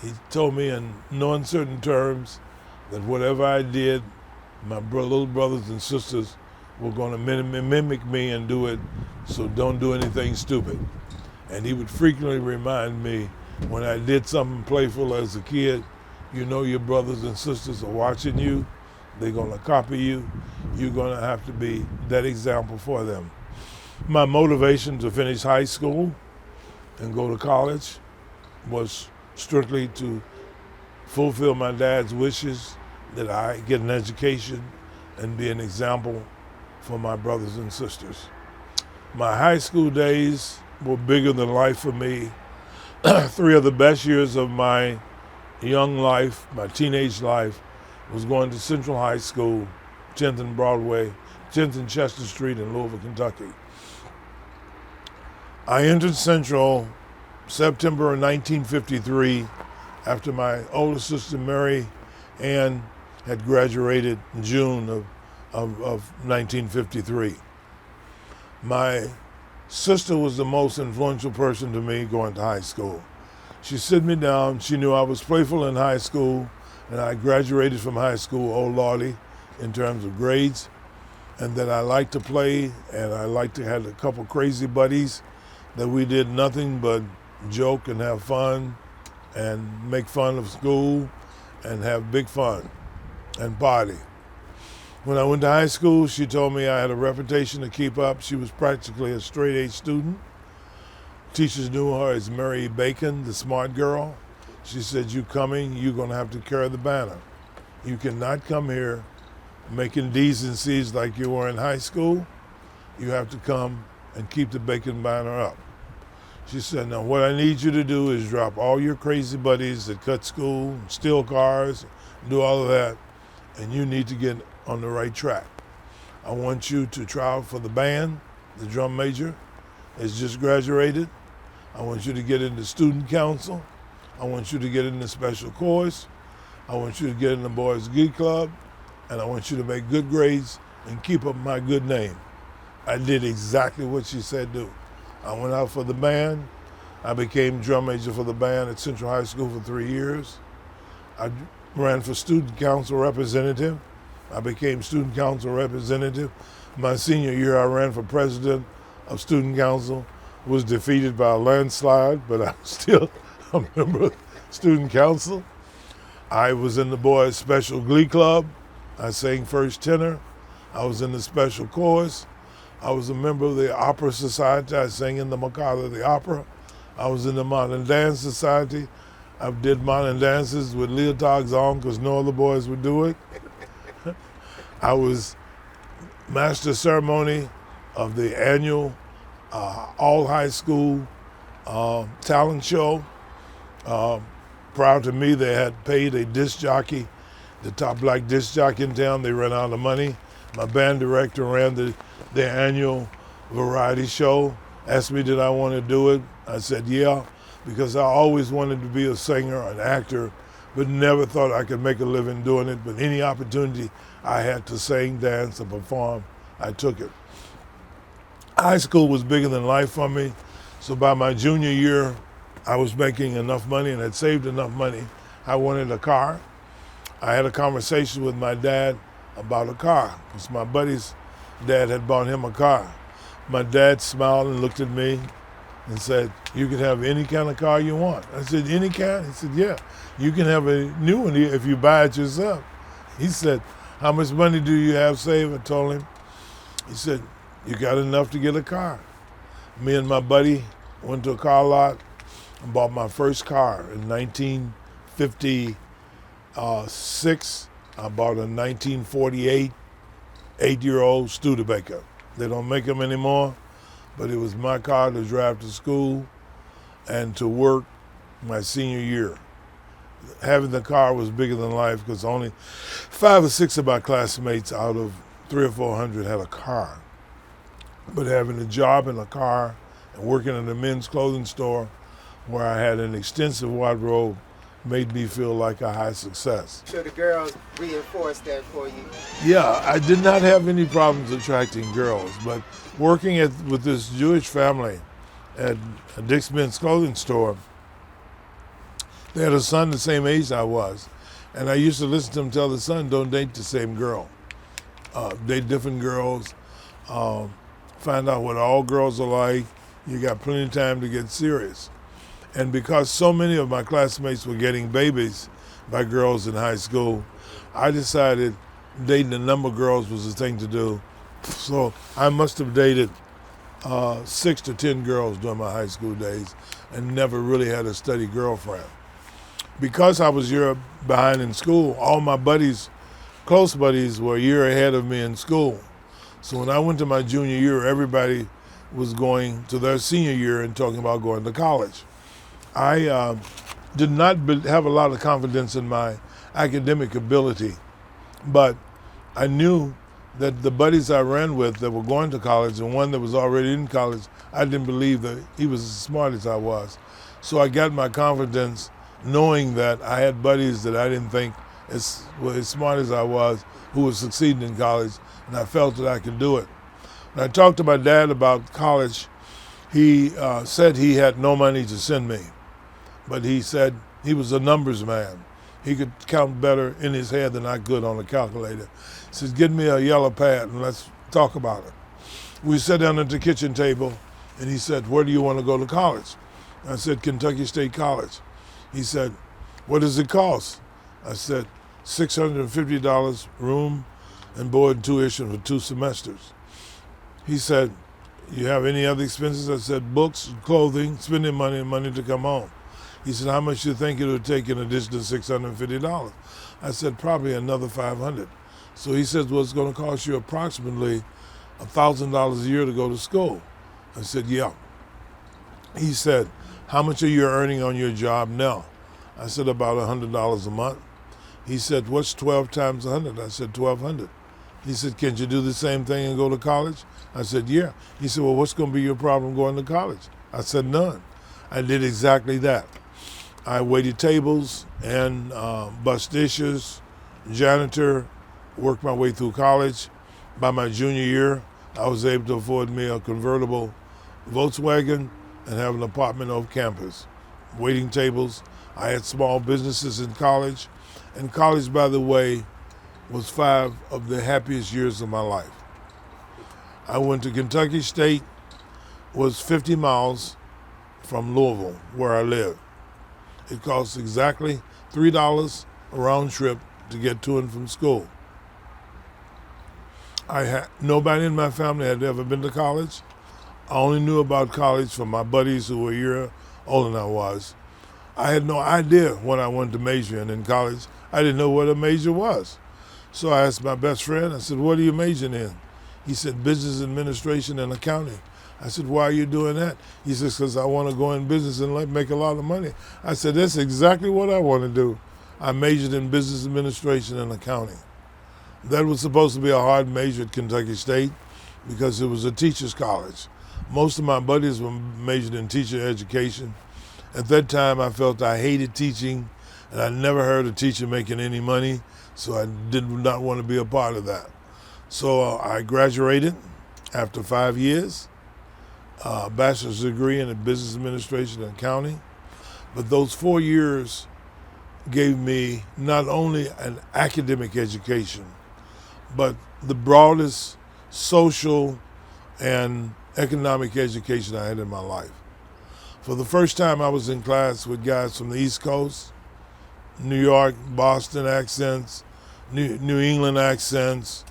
He told me in no uncertain terms that whatever I did, my little brothers and sisters were going to mimic me and do it, so don't do anything stupid. And he would frequently remind me when I did something playful as a kid, you know your brothers and sisters are watching you, they're going to copy you, you're going to have to be that example for them. My motivation to finish high school and go to college was strictly to fulfill my dad's wishes that I get an education and be an example for my brothers and sisters. My high school days were bigger than life for me. 3 of the best years of my young life, my teenage life, was going to Central High School, 10th and Broadway, 10th and Chester Street in Louisville, Kentucky. I entered Central September of 1953 after my older sister Mary Ann had graduated in June of 1953. My sister was the most influential person to me going to high school. She sit me down, she knew I was playful in high school, and I graduated from high school, oh lordy, in terms of grades, and that I liked to play, and I liked to have a couple crazy buddies that we did nothing but joke and have fun and make fun of school and have big fun and party. When I went to high school, she told me I had a reputation to keep up. She was practically a straight-A student. Teachers knew her as Mary Bacon, the smart girl. She said, you coming, you're gonna have to carry the banner. You cannot come here making D's and C's like you were in high school. You have to come and keep the Bacon banner up. She said, now what I need you to do is drop all your crazy buddies that cut school, steal cars, do all of that, and you need to get on the right track. I want you to try out for the band. The drum major has just graduated. I want you to get into student council. I want you to get into special course. I want you to get in the Boys Glee Club, and I want you to make good grades and keep up my good name. I did exactly what she said do. I went out for the band. I became drum major for the band at Central High School for 3 years. I ran for student council representative. I became student council representative. My senior year, I ran for president of student council, was defeated by a landslide, but I'm still a member of student council. I was in the boys' special glee club. I sang first tenor. I was in the special chorus. I was a member of the Opera Society. I sang in the Mikado of the Opera. I was in the Modern Dance Society. I did modern dances with leotards on because no other boys would do it. I was master ceremony of the annual all high school talent show. Prior to me, they had paid a disc jockey, the top black disc jockey in town. They ran out of money. My band director ran the annual variety show, asked me did I want to do it. I said yeah, because I always wanted to be a singer, an actor, but never thought I could make a living doing it. But any opportunity I had to sing, dance, or perform, I took it. High school was bigger than life for me, so by my junior year, I was making enough money and had saved enough money. I wanted a car. I had a conversation with my dad about a car, because my buddy's dad had bought him a car. My dad smiled and looked at me and said, you can have any kind of car you want. I said, any kind? He said, yeah, you can have a new one if you buy it yourself. He said, how much money do you have saved? I told him. He said, you got enough to get a car. Me and my buddy went to a car lot and bought my first car in 1956. I bought a 1948 8-year-old Studebaker. They don't make them anymore, but it was my car to drive to school and to work my senior year. Having the car was bigger than life because only 5 or 6 of my classmates out of 300 or 400 had a car. But having a job in a car and working in a men's clothing store where I had an extensive wardrobe made me feel like a high success. So the girls reinforced that for you? Yeah, I did not have any problems attracting girls, but working with this Jewish family at a Dick's Men's Clothing store, They had a son the same age I was. And I used to listen to them tell the son, don't date the same girl. Date different girls. Find out what all girls are like. You got plenty of time to get serious. And because so many of my classmates were getting babies by girls in high school, I decided dating a number of girls was the thing to do. So I must have dated 6 to 10 girls during my high school days and never really had a steady girlfriend. Because I was a year behind in school, all my buddies, close buddies, were a year ahead of me in school. So when I went to my junior year, everybody was going to their senior year and talking about going to college. I did not have a lot of confidence in my academic ability, but I knew that the buddies I ran with that were going to college and one that was already in college, I didn't believe that he was as smart as I was. So I got my confidence knowing that I had buddies that I didn't think were as smart as I was who were succeeding in college, and I felt that I could do it. When I talked to my dad about college, he said he had no money to send me, but he said he was a numbers man. He could count better in his head than I could on a calculator. He says, get me a yellow pad and let's talk about it. We sat down at the kitchen table and he said, where do you want to go to college? I said, Kentucky State College. He said, what does it cost? I said, $650 room and board tuition for 2 semesters. He said, you have any other expenses? I said, books, clothing, spending money, and money to come home. He said, how much do you think it would take in addition to $650? I said, probably another $500. So he said, well, it's going to cost you approximately $1,000 a year to go to school. I said, yeah. He said, how much are you earning on your job now? I said, about $100 a month. He said, what's 12 times 100? I said, 1,200. He said, can you do the same thing and go to college? I said, yeah. He said, well, what's going to be your problem going to college? I said, none. I did exactly that. I waited tables and bus dishes, janitor, worked my way through college. By my junior year, I was able to afford me a convertible Volkswagen and have an apartment off campus. Waiting tables. I had small businesses in college. And college, by the way, was 5 of the happiest years of my life. I went to Kentucky State, was 50 miles from Louisville, where I lived. It cost exactly $3 a round trip to get to and from school. Nobody in my family had ever been to college. I only knew about college from my buddies who were a year older than I was. I had no idea what I wanted to major in college. I didn't know what a major was. So I asked my best friend, I said, what are you majoring in? He said, business administration and accounting. I said, why are you doing that? He says, because I want to go in business and make a lot of money. I said, that's exactly what I want to do. I majored in business administration and accounting. That was supposed to be a hard major at Kentucky State because it was a teacher's college. Most of my buddies were majored in teacher education. At that time, I felt I hated teaching, and I never heard a teacher making any money, so I did not want to be a part of that. So I graduated after 5 years, a bachelor's degree in business administration and accounting. But those 4 years gave me not only an academic education, but the broadest social and economic education I had in my life. For the first time, I was in class with guys from the East Coast, New York, Boston accents, New England accents,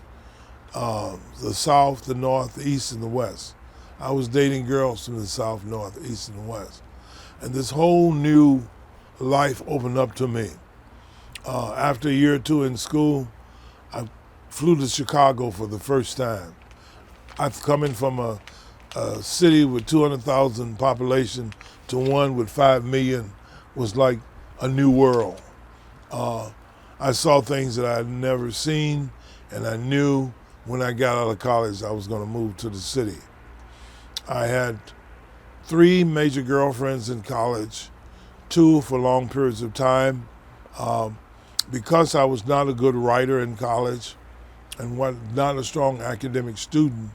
the South, the North, the East, and the West. I was dating girls from the South, North, East, and the West. And this whole new life opened up to me. After a year or 2 in school, I flew to Chicago for the first time. I've come in from a city with 200,000 population to one with 5 million was like a new world. I saw things that I had never seen, and I knew when I got out of college I was going to move to the city. I had 3 major girlfriends in college, 2 for long periods of time. Because I was not a good writer in college and not a strong academic student,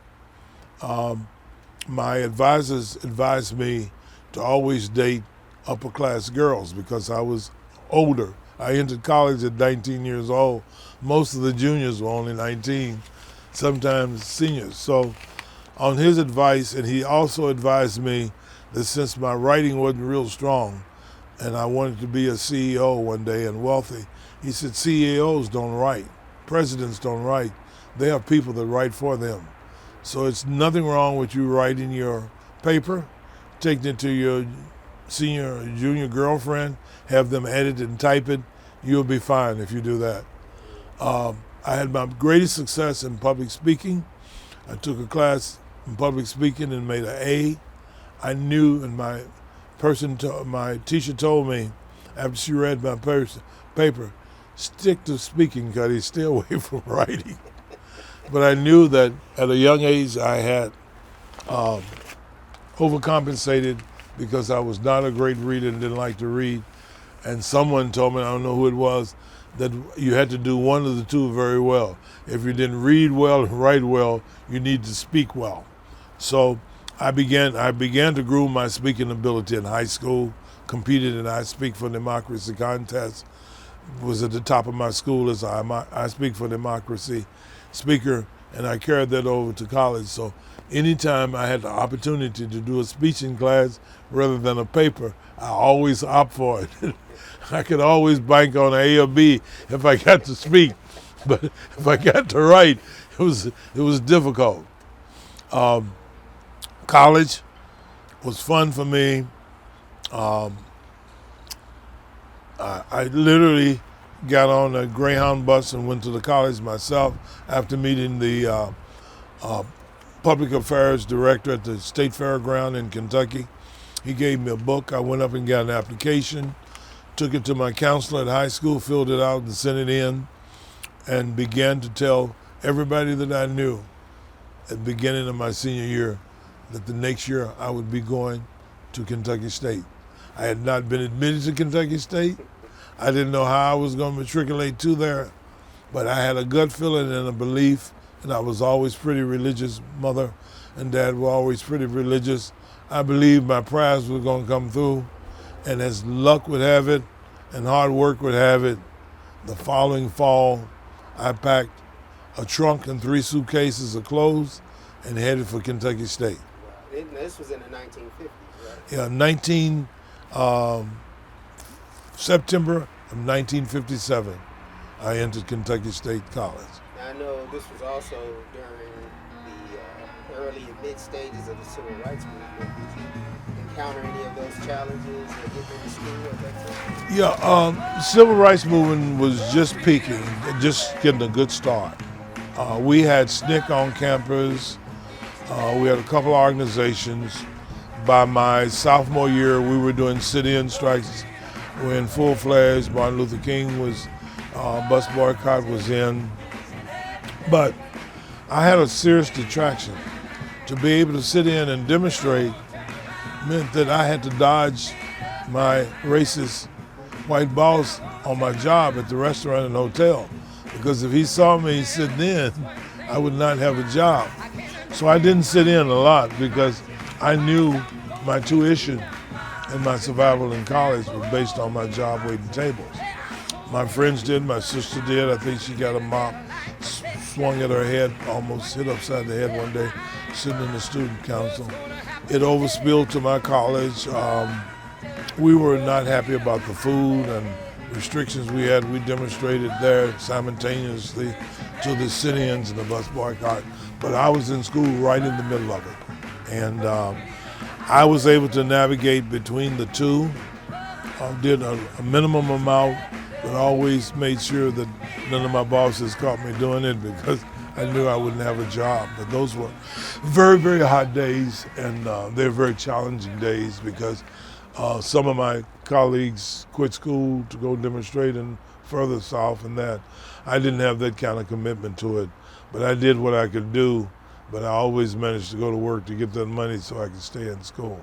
my advisors advised me to always date upper class girls because I was older. I entered college at 19 years old. Most of the juniors were only 19, sometimes seniors. So on his advice, and he also advised me that since my writing wasn't real strong and I wanted to be a CEO one day and wealthy, he said CEOs don't write, presidents don't write. They have people that write for them. So it's nothing wrong with you writing your paper, taking it to your senior or junior girlfriend, have them edit and type it. You'll be fine if you do that. I had my greatest success in public speaking. I took a class in public speaking and made an A. I knew, and my teacher told me after she read my paper, stick to speaking, Cuttie, stay away from writing. But I knew that at a young age I had overcompensated because I was not a great reader and didn't like to read. And someone told me, I don't know who it was, that you had to do one of the two very well. If you didn't read well and write well, you need to speak well. So I began to groom my speaking ability in high school, competed in I Speak for Democracy contest, was at the top of my school as I Speak for Democracy speaker, and I carried that over to college. So anytime I had the opportunity to do a speeching class rather than a paper, I always opt for it. I could always bank on an A or B if I got to speak, but if I got to write, it was difficult. College was fun for me. I literally got on a Greyhound bus and went to the college myself after meeting the public affairs director at the state fairground in Kentucky. He gave me a book. I went up and got an application, took it to my counselor at high school, filled it out and sent it in, and began to tell everybody that I knew at the beginning of my senior year that the next year I would be going to Kentucky State. I had not been admitted to Kentucky State. I didn't know how I was going to matriculate to there, but I had a gut feeling and a belief, and I was always pretty religious. Mother and Dad were always pretty religious. I believed my prayers were going to come through, and as luck would have it and hard work would have it, the following fall, I packed a trunk and 3 suitcases of clothes and headed for Kentucky State. This was in the 1950s, right? Yeah, September of 1957, I entered Kentucky State College. Now, I know this was also during the early and mid stages of the Civil Rights Movement. Did you encounter any of those challenges or getting into school at that time? Yeah, Civil Rights Movement was just peaking, just getting a good start. We had SNCC on campus. We had a couple of organizations. By my sophomore year, we were doing sit-in strikes. We were in full fledged. Martin Luther King was, bus boycott was in. But I had a serious detraction. To be able to sit in and demonstrate meant that I had to dodge my racist white boss on my job at the restaurant and hotel. Because if he saw me sitting in, I would not have a job. So I didn't sit in a lot because I knew my tuition and my survival in college was based on my job waiting tables. My friends did, my sister did. I think she got a mop, swung at her head, almost hit upside the head one day, sitting in the student council. It overspilled to my college. We were not happy about the food and restrictions we had. We demonstrated there simultaneously to the sit-ins and the bus boycott. But I was in school right in the middle of it. And I was able to navigate between the two. Did a minimum amount, but always made sure that none of my bosses caught me doing it because I knew I wouldn't have a job. But those were very, very hot days, and they're very challenging days because some of my colleagues quit school to go demonstrate in further south and that. I didn't have that kind of commitment to it, but I did what I could do, but I always managed to go to work to get that money so I could stay in school.